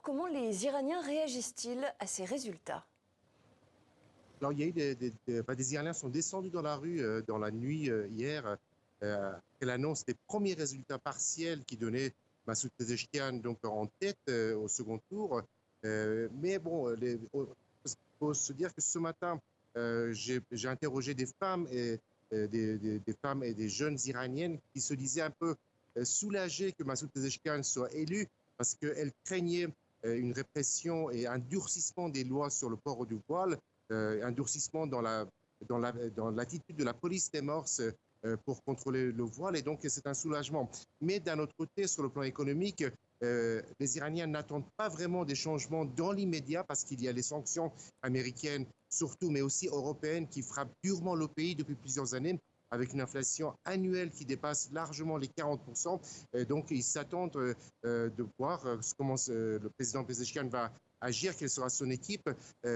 comment les Iraniens réagissent-ils à ces résultats? Alors, il y a eu des Iraniens sont descendus dans la rue dans la nuit hier. Elle annonce les premiers résultats partiels qui donnaient Massoud Pezeshkian donc en tête au second tour. Mais bon, il faut se dire que ce matin, j'ai interrogé des femmes des femmes et des jeunes iraniennes qui se disaient un peu soulagées que Massoud Pezeshkian soit élu parce qu'elles craignaient une répression et un durcissement des lois sur le port du voile, un durcissement dans l'attitude de la police des mœurs pour contrôler le voile, et donc c'est un soulagement. Mais d'un autre côté, sur le plan économique, les Iraniens n'attendent pas vraiment des changements dans l'immédiat parce qu'il y a les sanctions américaines surtout, mais aussi européennes qui frappent durement le pays depuis plusieurs années avec une inflation annuelle qui dépasse largement les 40%. Donc, ils s'attendent de voir comment le président Pezeshkian va agir, quelle sera son équipe,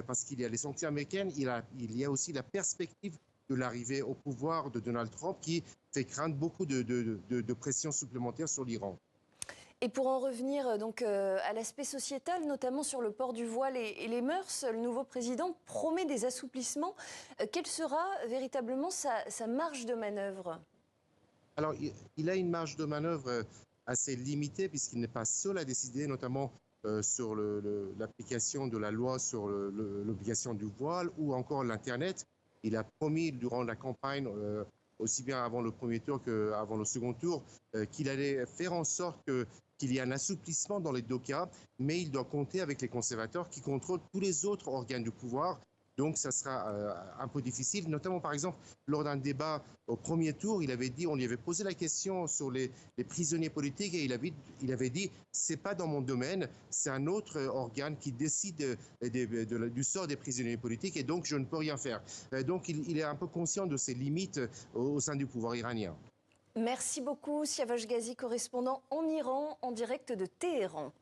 parce qu'il y a les sanctions américaines, il y a aussi la perspective de l'arrivée au pouvoir de Donald Trump qui fait craindre beaucoup de pression supplémentaire sur l'Iran. Et pour en revenir à l'aspect sociétal, notamment sur le port du voile et les mœurs, le nouveau président promet des assouplissements. Quelle sera véritablement sa marge de manœuvre? Alors, il a une marge de manœuvre assez limitée puisqu'il n'est pas seul à décider, notamment sur l'application de la loi sur l'obligation du voile ou encore l'Internet. Il a promis durant la campagne, aussi bien avant le premier tour qu'avant le second tour, qu'il allait faire en sorte qu'il y ait un assouplissement dans les deux cas, mais il doit compter avec les conservateurs qui contrôlent tous les autres organes du pouvoir. Donc, ça sera un peu difficile, notamment par exemple lors d'un débat au premier tour, on lui avait posé la question sur les prisonniers politiques et il avait dit c'est pas dans mon domaine, c'est un autre organe qui décide du sort des prisonniers politiques et donc je ne peux rien faire. Donc, il est un peu conscient de ses limites au sein du pouvoir iranien. Merci beaucoup, Siavash Ghazi, correspondant en Iran, en direct de Téhéran.